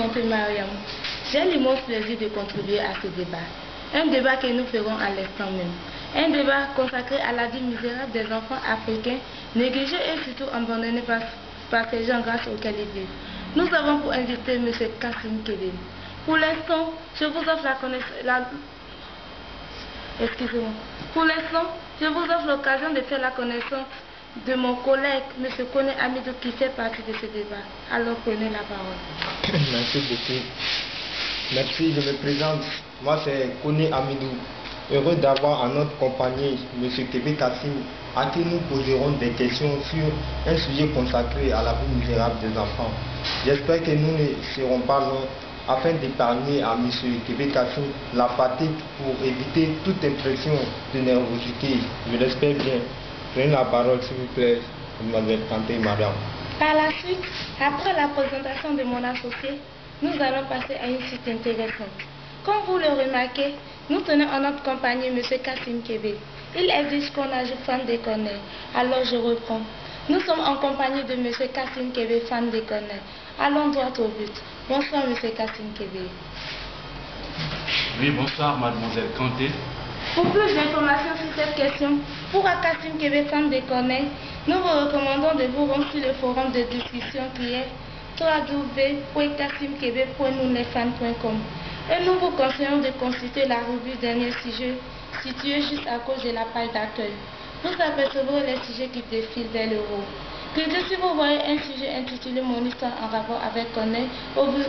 Kanté Mariam. J'ai l'immense plaisir de contribuer à ce débat. Un débat que nous ferons à l'instant même. Un débat consacré à la vie misérable des enfants africains, négligés et surtout abandonnés par ces gens grâce auxquels ils vivent. Nous avons pour inviter M. Kassim Kébé. Pour l'instant, je vous offre Excusez-moi. Pour l'instant, je vous offre l'occasion de faire la connaissance de mon collègue, M. Kone Amidou, qui fait partie de ce débat. Alors prenez la parole. Merci beaucoup. Merci, je me présente. Moi, c'est Kone Amidou. Heureux d'avoir en notre compagnie M. Kébé Kassim, à qui nous poserons des questions sur un sujet consacré à la vie misérable des enfants. J'espère que nous ne serons pas longs afin d'épargner à M. Kébé Kassim la fatigue pour éviter toute impression de nervosité. Je l'espère bien. Prenez la parole, s'il vous plaît, Mlle Kanté Mariam. Par la suite, après la présentation de mon associé, nous allons passer à une suite intéressante. Comme vous le remarquez, nous tenons en notre compagnie M. Kassim Kébé. Il exige qu'on ajoute fan des Corneilles. Alors je reprends. Nous sommes en compagnie de M. Kassim Kébé, fan des Corneilles. Allons droit au but. Bonsoir M. Kassim Kébé. Oui, bonsoir Mademoiselle Kanté. Pour plus d'informations sur cette question, pour Kassim Kébé, fan des Corneilles, nous vous recommandons de vous rendre sur le forum de discussion qui est www.kassimkebe.nounlesfans.com. Et nous vous conseillons de consulter la revue Dernier Sujet située juste à gauche de la page d'accueil. Vous apercevrez les sujets qui défilent vers le haut. Cliquez si vous voyez un sujet intitulé Mon histoire en rapport avec Corneille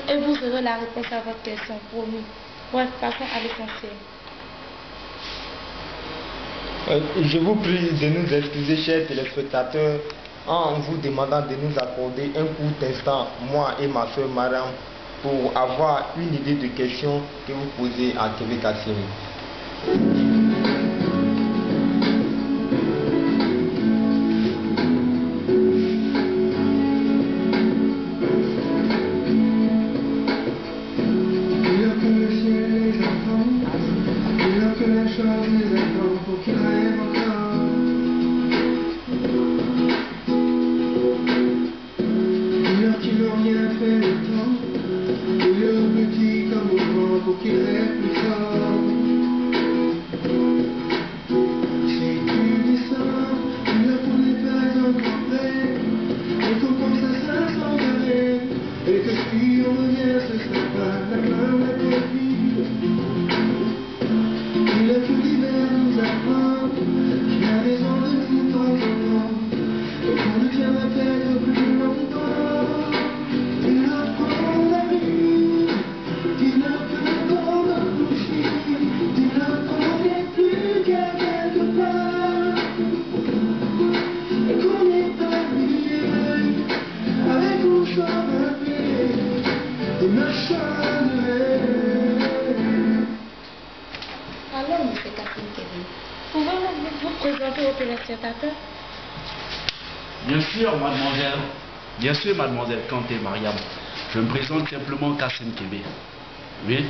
et vous aurez la réponse à votre question, promis. Bref, passons à l'essentiel. Je vous prie de nous excuser, chers téléspectateurs, en vous demandant de nous accorder un court instant, moi et ma soeur Mariam, pour avoir une idée de questions que vous posez à Kébé Kassim. Alors, M. Kassim Kébé, pouvez-vous vous présenter aux téléspectateurs? Bien sûr, mademoiselle Kanté Mariam. Je me présente simplement Kassim Kébé. Oui?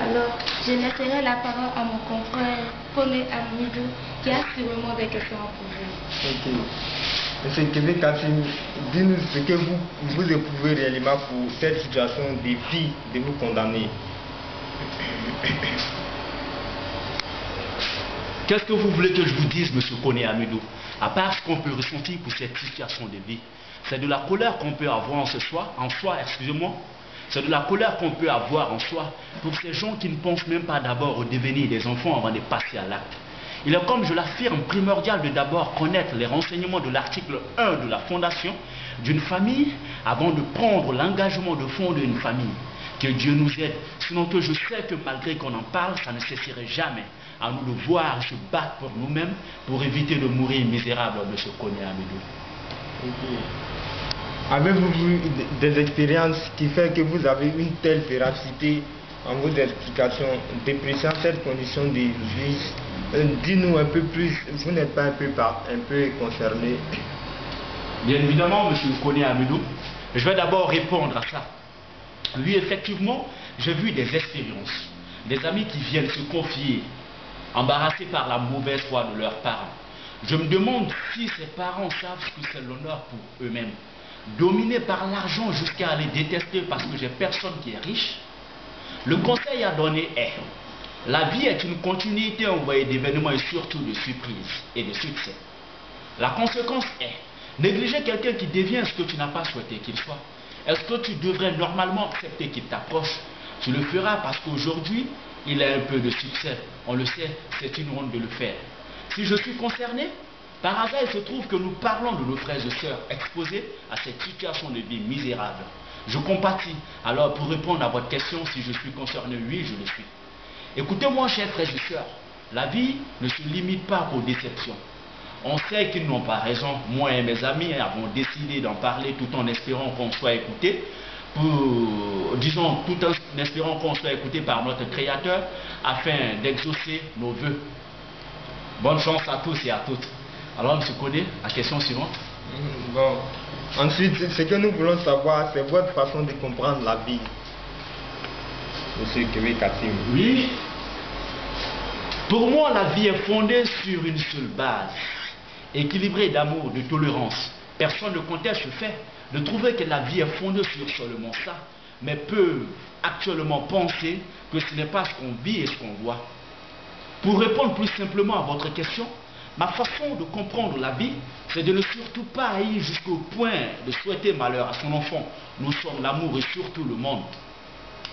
Alors, je laisserai la parole à mon confrère Kone Amidou qui a sûrement des questions à poser. Ok. Monsieur Kébé Kassim, dis-nous ce que vous éprouvez réellement pour cette situation des filles de vous condamner. Qu'est-ce que vous voulez que je vous dise, monsieur Kone Amidou? À part ce qu'on peut ressentir pour cette situation de vie, c'est de la colère qu'on peut avoir en soi, c'est de la colère qu'on peut avoir en soi pour ces gens qui ne pensent même pas d'abord au devenir des enfants avant de passer à l'acte. Il est, comme je l'affirme, primordial de d'abord connaître les renseignements de l'article 1 de la fondation d'une famille avant de prendre l'engagement de fonder une famille. Que Dieu nous aide, sinon que je sais que malgré qu'on en parle, ça ne cesserait jamais à nous de voir se battre pour nous-mêmes pour éviter de mourir misérable de ce Kone Amidou. Okay. Avez-vous vu des expériences qui font que vous avez une telle véracité en vos explications, dépréciant cette condition de vie? Dis-nous un peu plus, vous n'êtes pas un peu concerné? Bien évidemment, monsieur Kone Amidou, je vais d'abord répondre à ça. Oui, effectivement, j'ai vu des expériences, des amis qui viennent se confier, embarrassés par la mauvaise foi de leurs parents. Je me demande si ces parents savent ce que c'est l'honneur pour eux-mêmes. dominé par l'argent jusqu'à les détester parce que j'ai personne qui est riche, le conseil à donner est: la vie est une continuité envoyée d'événements et surtout de surprises et de succès. La conséquence est: négliger quelqu'un qui devient ce que tu n'as pas souhaité qu'il soit. Est-ce que tu devrais normalement accepter qu'il t'approche? Tu le feras parce qu'aujourd'hui, il a un peu de succès. On le sait, c'est une honte de le faire. Si je suis concerné, par hasard, il se trouve que nous parlons de nos frères et sœurs exposés à cette situation de vie misérable. Je compatis. Alors, pour répondre à votre question, si je suis concerné, oui, je le suis. Écoutez-moi, chers frères et sœurs, la vie ne se limite pas aux déceptions. On sait qu'ils n'ont pas raison. Moi et mes amis avons décidé d'en parler tout en espérant qu'on soit écouté. Disons, tout en espérant qu'on soit écouté par notre Créateur afin d'exaucer nos vœux. Bonne chance à tous et à toutes. Alors, M. Koné, la question suivante. Bon. Ensuite, ce que nous voulons savoir, c'est votre façon de comprendre la vie, M. Kébé Kassim. Oui. Pour moi, la vie est fondée sur une seule base, équilibrée d'amour, de tolérance. Personne ne conteste le fait de trouver que la vie est fondée sur seulement ça, mais peut actuellement penser que ce n'est pas ce qu'on vit et ce qu'on voit. Pour répondre plus simplement à votre question, ma façon de comprendre la vie, c'est de ne surtout pas haïr jusqu'au point de souhaiter malheur à son enfant. Nous sommes l'amour et surtout le monde.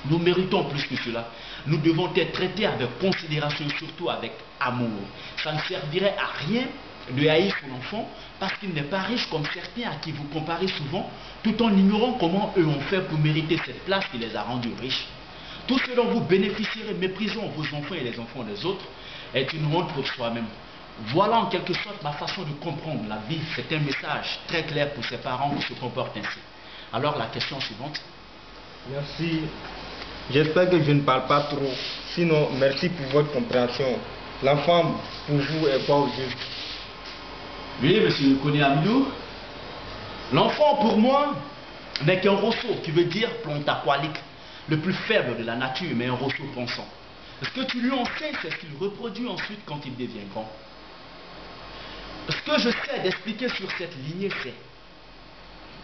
Nous méritons plus que cela. Nous devons être traités avec considération et surtout avec amour. Ça ne servirait à rien de haïr son enfant parce qu'il n'est pas riche comme certains à qui vous comparez souvent, tout en ignorant comment eux ont fait pour mériter cette place qui les a rendus riches. Tout ce dont vous bénéficierez méprisant vos enfants et les enfants des autres est une honte pour soi-même. Voilà en quelque sorte ma façon de comprendre la vie. C'est un message très clair pour ces parents qui se comportent ainsi. Alors la question suivante. Merci. J'espère que je ne parle pas trop. Sinon, merci pour votre compréhension. L'enfant, pour vous, est quoi au juste? Oui, M. Koné Amidou. L'enfant, pour moi, n'est qu'un ressaut qui veut dire plante aqualique, le plus faible de la nature, mais un ressaut pensant. Ce que tu lui enseignes, c'est ce qu'il reproduit ensuite quand il devient grand. Ce que je sais d'expliquer sur cette lignée, c'est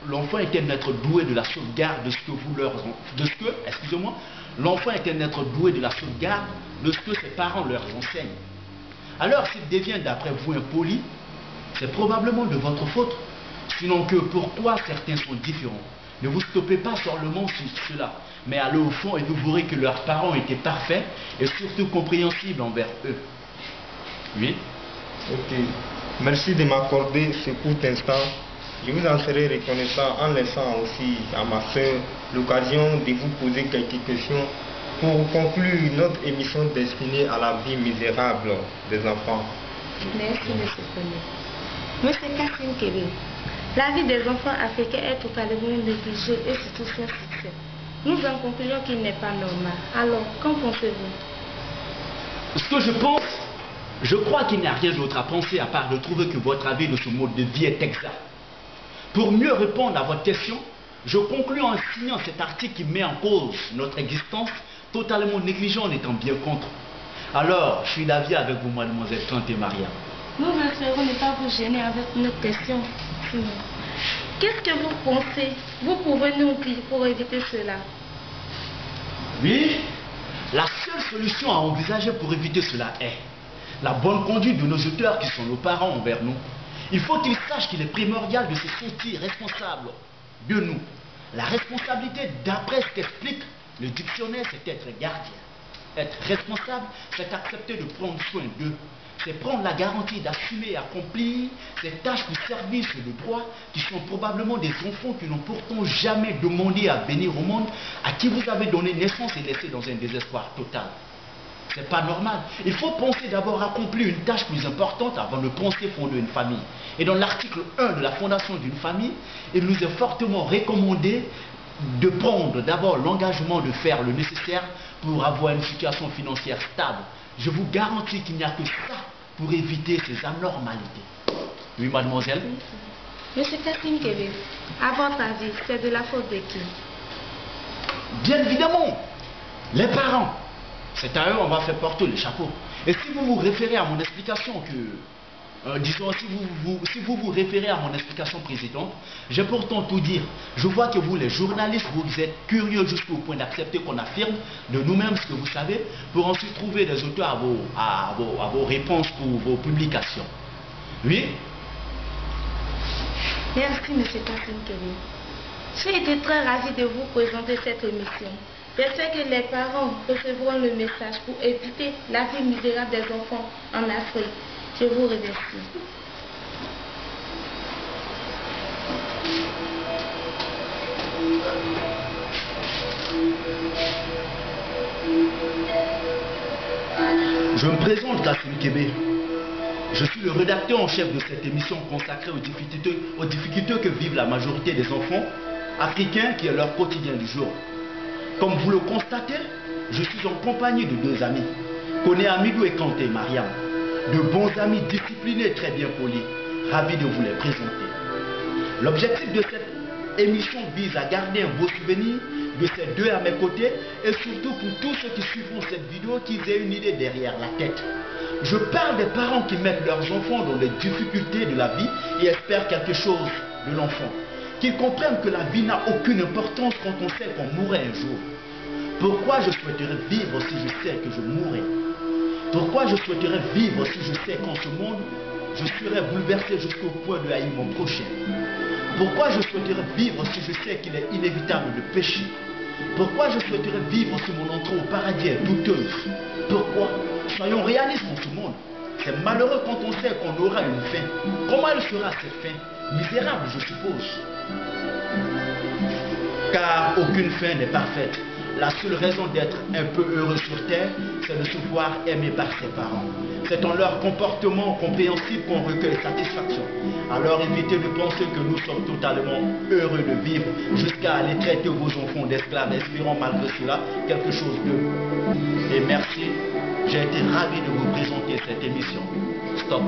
l'enfant est un être doué de la sauvegarde de ce que vous leur... L'enfant est un être doué de la sauvegarde de ce que ses parents leur enseignent. Alors, s'il devient d'après vous impoli, c'est probablement de votre faute. Sinon que pourquoi certains sont différents. Ne vous stoppez pas seulement sur cela, mais allez au fond et vous verrez que leurs parents étaient parfaits et surtout compréhensibles envers eux. Oui? Ok. Merci de m'accorder ce court instant. Je vous en serai reconnaissant en laissant aussi à ma soeur l'occasion de vous poser quelques questions pour conclure notre émission destinée à la vie misérable des enfants. Merci, M. Koné. M. Kassim Kébé, la vie des enfants africains est totalement négligée et surtout son succès. Nous en concluons qu'il n'est pas normal. Alors, qu'en pensez-vous? Ce que je pense, je crois qu'il n'y a rien d'autre à penser à part de trouver que votre avis de ce mode de vie est exact. Pour mieux répondre à votre question, je conclus en signant cet article qui met en cause notre existence, totalement négligent en étant bien contre. Alors, je suis d'avis avec vous, mademoiselle Tante et Maria. Nous espérons ne pas vous gêner avec notre question. Qu'est-ce que vous pensez? Vous pouvez nous dire pour éviter cela? Oui, la seule solution à envisager pour éviter cela est la bonne conduite de nos auteurs qui sont nos parents envers nous. Il faut qu'ils sachent qu'il est primordial de se sentir responsable de nous. La responsabilité, d'après ce qu'explique le dictionnaire, c'est être gardien. Être responsable, c'est accepter de prendre soin d'eux. C'est prendre la garantie d'assumer et accomplir ces tâches de service et de droit qui sont probablement des enfants qui n'ont pourtant jamais demandé à venir au monde, à qui vous avez donné naissance et laissé dans un désespoir total. C'est pas normal. Il faut penser d'abord à accomplir une tâche plus importante avant de penser fonder une famille. Et dans l'article 1 de la fondation d'une famille, il nous est fortement recommandé de prendre d'abord l'engagement de faire le nécessaire pour avoir une situation financière stable. Je vous garantis qu'il n'y a que ça pour éviter ces anormalités. Oui, mademoiselle? Monsieur Kassim Kébé, à votre avis, c'est de la faute de qui? Bien évidemment, les parents. C'est à eux qu'on va faire porter le chapeau. Et si vous vous référez à mon explication que disons, si vous vous référez à mon explication précédente, j'ai pourtant tout dire. Je vois que vous, les journalistes, vous êtes curieux jusqu'au point d'accepter qu'on affirme de nous-mêmes ce que vous savez, pour ensuite trouver des auteurs à vos réponses pour vos publications. Oui? Merci, M. Kassim Kébé. J'ai été très ravi de vous présenter cette émission. J'espère que les parents recevront le message pour éviter la vie misérable des enfants en Afrique. Je vous remercie. Je me présente, Kassim Kébé. Je suis le rédacteur en chef de cette émission consacrée aux difficultés que vivent la majorité des enfants africains, qui est leur quotidien du jour. Comme vous le constatez, je suis en compagnie de deux amis, Koné Amidou et Kanté Mariam. De bons amis disciplinés et très bien polis. Ravi de vous les présenter. L'objectif de cette émission vise à garder un beau souvenir de ces deux à mes côtés et surtout pour tous ceux qui suivront cette vidéo qu'ils aient une idée derrière la tête. Je parle des parents qui mettent leurs enfants dans les difficultés de la vie et espèrent quelque chose de l'enfant. Qu'ils comprennent que la vie n'a aucune importance quand on sait qu'on mourrait un jour. Pourquoi je souhaiterais vivre si je sais que je mourrai? Pourquoi je souhaiterais vivre si je sais qu'en ce monde, je serais bouleversé jusqu'au point de haïr mon prochain? Pourquoi je souhaiterais vivre si je sais qu'il est inévitable de pécher? Pourquoi je souhaiterais vivre si mon entrée au paradis est douteuse? Pourquoi? Soyons réalistes en ce monde. C'est malheureux quand on sait qu'on aura une fin. Comment elle sera cette fin? Misérable, je suppose. Car aucune fin n'est parfaite. La seule raison d'être un peu heureux sur terre, c'est de se voir aimé par ses parents. C'est en leur comportement compréhensible qu'on recueille satisfaction. Alors évitez de penser que nous sommes totalement heureux de vivre jusqu'à aller traiter vos enfants d'esclaves, espérant malgré cela quelque chose d'eux. Et merci, j'ai été ravi de vous présenter cette émission. Stop.